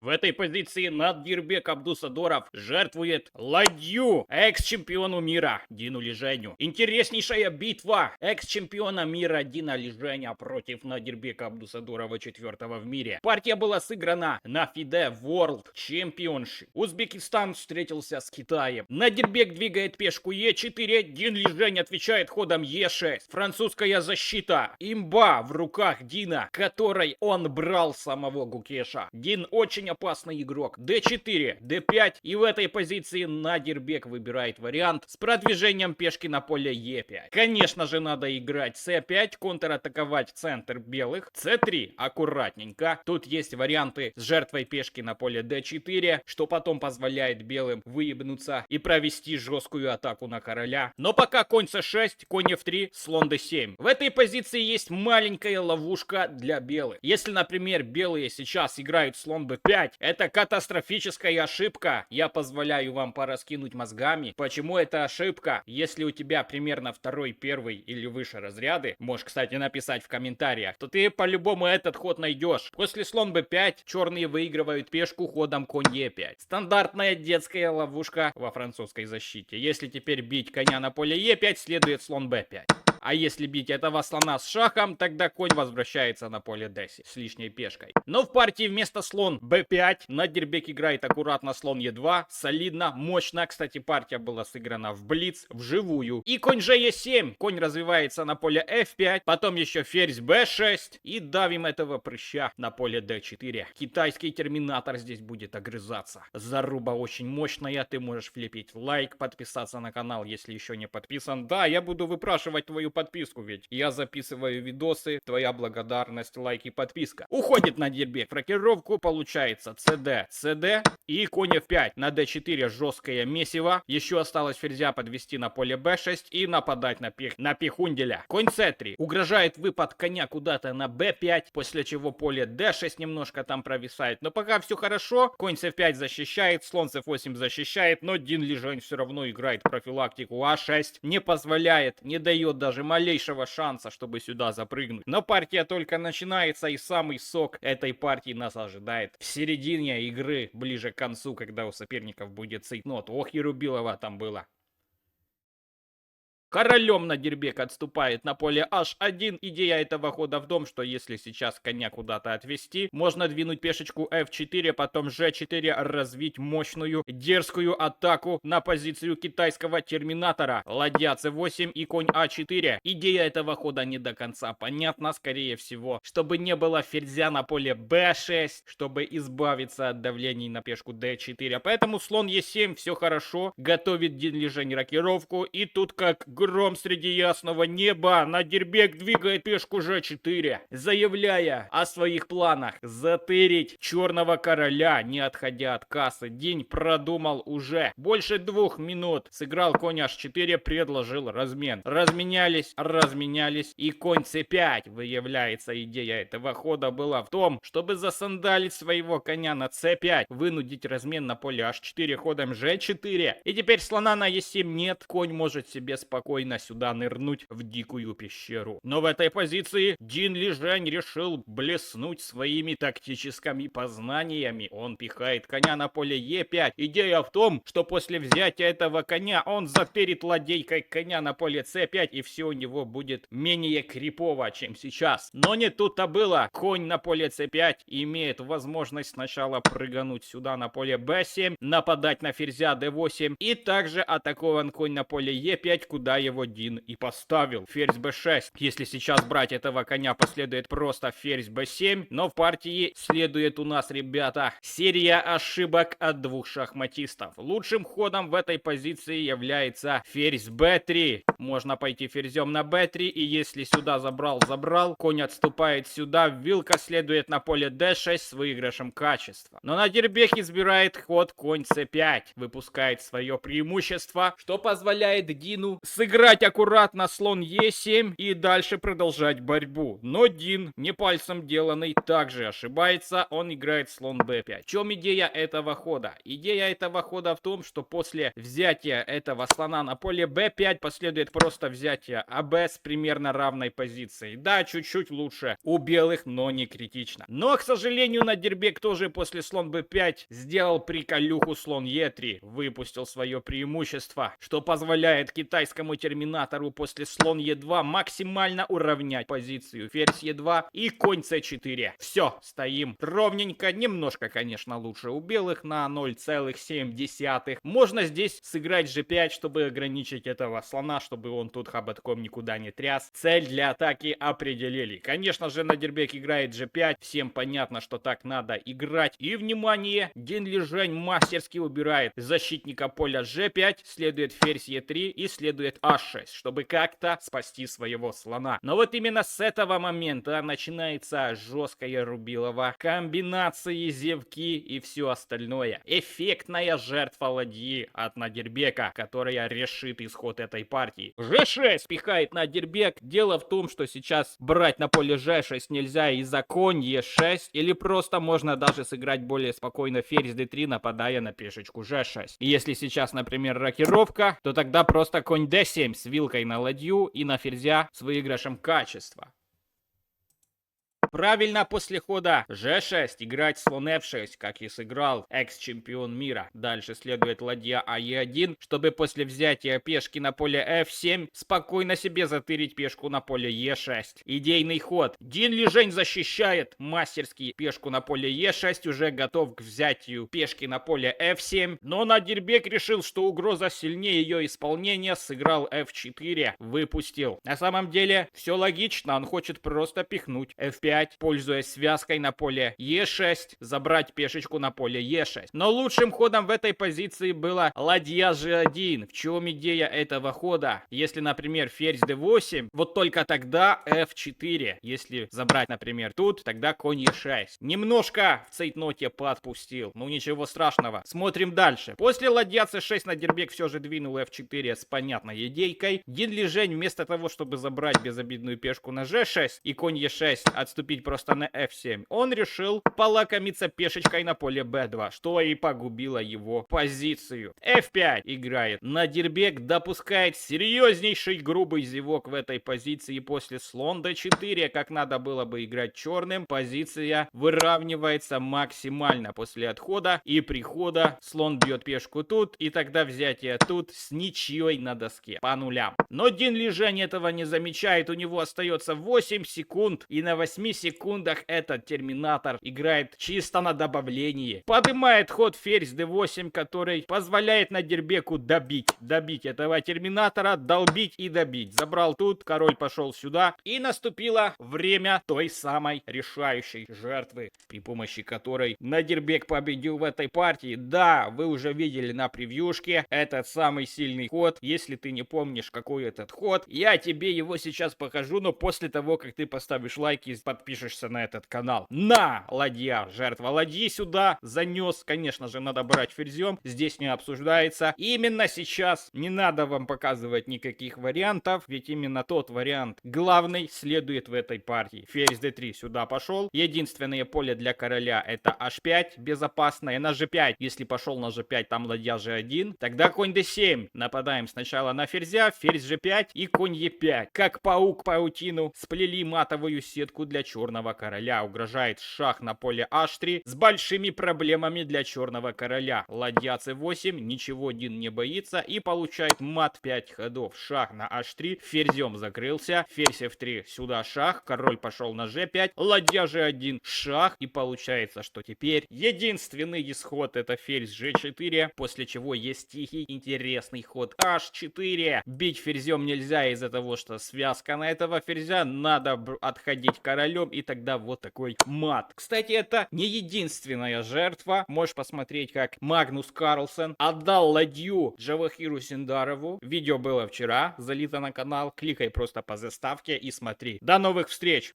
В этой позиции Надирбек Абдусадоров жертвует ладью экс-чемпиону мира Дину Лиженю. Интереснейшая битва экс-чемпиона мира Дина Лиженя против Надирбека Абдусадорова, четвертого в мире. Партия была сыграна на FIDE World Championship. Узбекистан встретился с Китаем. Надирбек двигает пешку Е4, Дин Лижень отвечает ходом Е6. Французская защита. Имба в руках Дина, которой он брал самого Гукеша. Дин очень опасный игрок. d4, d5. И в этой позиции Надирбек выбирает вариант с продвижением пешки на поле e5. Конечно же, надо играть c5, контратаковать центр белых. c3 аккуратненько. Тут есть варианты с жертвой пешки на поле d4, что потом позволяет белым выебнуться и провести жесткую атаку на короля. Но пока конь c6, конь f3, слон d7. В этой позиции есть маленькая ловушка для белых. Если, например, белые сейчас играют слон b5, это катастрофическая ошибка. Я позволяю вам пораскинуть мозгами. Почему это ошибка? Если у тебя примерно второй, первый или выше разряды, можешь, кстати, написать в комментариях, то ты по-любому этот ход найдешь. После слон b5 черные выигрывают пешку ходом конь e5. Стандартная детская ловушка во французской защите. Если теперь бить коня на поле e5, следует слон b5. А если бить этого слона с шахом, тогда конь возвращается на поле d7 с лишней пешкой. Но в партии вместо слон b5 Надирбек играет аккуратно слон e2. Солидно, мощно. Кстати, партия была сыграна в блиц, вживую. И конь же e7. Конь развивается на поле f5. Потом еще ферзь b6. И давим этого прыща на поле d4. Китайский терминатор здесь будет огрызаться. Заруба очень мощная. Ты можешь влепить лайк, подписаться на канал, если еще не подписан. Да, я буду выпрашивать твою подписку, ведь я записываю видосы, твоя благодарность, лайк и подписка. Уходит Надирбек в рокировку, получается cd, cd и конь f5 на d4 жесткое месиво. Еще осталось ферзя подвести на поле b6 и нападать на пихунделя. Конь c3 угрожает выпад коня куда-то на b5, после чего поле d6 немножко там провисает. Но пока все хорошо, конь c5 защищает, слон c8 защищает, но Дин Лижень все равно играет профилактику a6, не позволяет, не дает даже малейшего шанса, чтобы сюда запрыгнуть. Но партия только начинается, и самый сок этой партии нас ожидает в середине игры, ближе к концу, когда у соперников будет цейтнот. Ох, и Рубилова там было. Королем Надирбек отступает на поле h1. Идея этого хода в том, что если сейчас коня куда-то отвести, можно двинуть пешечку f4, потом g4, развить мощную дерзкую атаку на позицию китайского терминатора. Ладья c8 и конь a4. Идея этого хода не до конца понятна, скорее всего, чтобы не было ферзя на поле b6, чтобы избавиться от давлений на пешку d4. Поэтому слон e7, все хорошо, готовит Дин Лижень рокировку, и тут как гром среди ясного неба Надирбек двигает пешку g4, заявляя о своих планах затырить черного короля, не отходя от кассы. Дин продумал уже больше 2 минут. Сыграл конь h4, предложил размен. Разменялись, и конь c5. Выявляется, идея этого хода была в том, чтобы засандалить своего коня на c5, вынудить размен на поле h4 ходом g4. И теперь слона на e7 нет, конь может себе спокойно сюда нырнуть в дикую пещеру. Но в этой позиции Дин Лижень решил блеснуть своими тактическими познаниями. Он пихает коня на поле e5. Идея в том, что после взятия этого коня он затырит ладейкой коня на поле c5, и все у него будет менее крипово, чем сейчас. Но не тут-то было. Конь на поле c5 имеет возможность сначала прыгануть сюда на поле b7, нападать на ферзя d8, и также атакован конь на поле e5, куда его Дин и поставил. Ферзь b6. Если сейчас брать этого коня, последует просто ферзь b7. Но в партии следует у нас, ребята, серия ошибок от двух шахматистов. Лучшим ходом в этой позиции является ферзь b3. Можно пойти ферзем на b3, и если сюда забрал, конь отступает сюда, вилка следует на поле d6 с выигрышем качества. Но Надирбек избирает ход конь c5, выпускает свое преимущество, что позволяет Дину сыграть Играть аккуратно слон Е7 и дальше продолжать борьбу. Но Дин, не пальцем деланный, также ошибается. Он играет слон Б5. В чем идея этого хода? Идея этого хода в том, что после взятия этого слона на поле Б5 последует просто взятие АБ с примерно равной позицией. Да, чуть-чуть лучше у белых, но не критично. Но, к сожалению, Надирбек тоже после слон Б5 сделал приколюху слон Е3. Выпустил свое преимущество, что позволяет китайскому терминатору после слон Е2 максимально уравнять позицию. Ферзь Е2 и конь С4. Все, стоим ровненько. Немножко, конечно, лучше у белых на 0,7. Можно здесь сыграть G5, чтобы ограничить этого слона, чтобы он тут хоботком никуда не тряс. Цель для атаки определили. Конечно же, Надирбек играет G5. Всем понятно, что так надо играть. И, внимание, Дин Лижень мастерски убирает защитника поля G5. Следует ферзь Е3 и следует А6, чтобы как-то спасти своего слона. Но вот именно с этого момента начинается жесткая рубилова. Комбинации, зевки и все остальное. Эффектная жертва ладьи от Надирбека, которая решит исход этой партии. G6 пихает Надирбек. Дело в том, что сейчас брать на поле G6 нельзя из-за конь Е6, или просто можно даже сыграть более спокойно ферзь D3, нападая на пешечку G6. И если сейчас, например, рокировка, то тогда просто конь D7 с вилкой на ладью и на ферзя с выигрышем качества. Правильно после хода G6 играть слон F6, как и сыграл экс-чемпион мира. Дальше следует ладья АЕ1, чтобы после взятия пешки на поле F7 спокойно себе затырить пешку на поле Е6. Идейный ход. Дин Лижень защищает мастерски пешку на поле Е6, уже готов к взятию пешки на поле F7. Но Надирбек решил, что угроза сильнее ее исполнения, сыграл F4, выпустил. На самом деле все логично, он хочет просто пихнуть F5. Пользуясь связкой на поле Е6, забрать пешечку на поле Е6. Но лучшим ходом в этой позиции была ладья G1. В чем идея этого хода? Если, например, ферзь D8, вот только тогда F4. Если забрать, например, тут, тогда конь Е6. Немножко в цейтноте подпустил. Ну ничего страшного. Смотрим дальше. После ладья C6 Надирбек все же двинул F4 с понятной идейкой. Дин Лижень вместо того, чтобы забрать безобидную пешку на G6 и конь Е6 отступить просто на F7, он решил полакомиться пешечкой на поле B2, что и погубило его позицию. F5 играет. Надирбек допускает серьезнейший грубый зевок в этой позиции. После слон D4, как надо было бы играть черным, позиция выравнивается максимально после отхода и прихода. Слон бьет пешку тут, и тогда взятие тут с ничьей на доске по нулям. Но Дин Лижень этого не замечает. У него остается 8 секунд, и на 8 секундах этот терминатор играет чисто на добавлении. Поднимает ход ферзь d8, который позволяет Надирбеку добить этого терминатора, долбить и добить. Забрал тут, король пошел сюда, и наступило время той самой решающей жертвы, при помощи которой Надирбек победил в этой партии. Да, вы уже видели на превьюшке этот самый сильный ход. Если ты не помнишь, какой этот ход, я тебе его сейчас покажу, но после того, как ты поставишь лайк и подпишешься на этот канал. На, ладья, жертва ладьи сюда занес. Конечно же, надо брать ферзем. Здесь не обсуждается. Именно сейчас не надо вам показывать никаких вариантов, ведь именно тот вариант главный следует в этой партии. Ферзь d3 сюда пошел. Единственное поле для короля это h5, безопасное. На g5, если пошел на g5, там ладья g1. Тогда конь d7. Нападаем сначала на ферзя, ферзь g5 и конь e5. Как паук паутину сплели матовую сетку для черного короля. Угрожает шах на поле h3 с большими проблемами для черного короля. Ладья c8, ничего Дин не боится и получает мат 5 ходов. Шах на h3, ферзем закрылся, ферзь f3, сюда шах, король пошел на g5, ладья g1, шах, и получается, что теперь единственный исход это ферзь g4, после чего есть тихий интересный ход h4. Бить ферзем нельзя из-за того, что связка на этого ферзя, надо отходить королем, и тогда вот такой мат. Кстати, это не единственная жертва. Можешь посмотреть, как Магнус Карлсен отдал ладью Джавахиру Синдарову. Видео было вчера, залито на канал. Кликай просто по заставке и смотри. До новых встреч!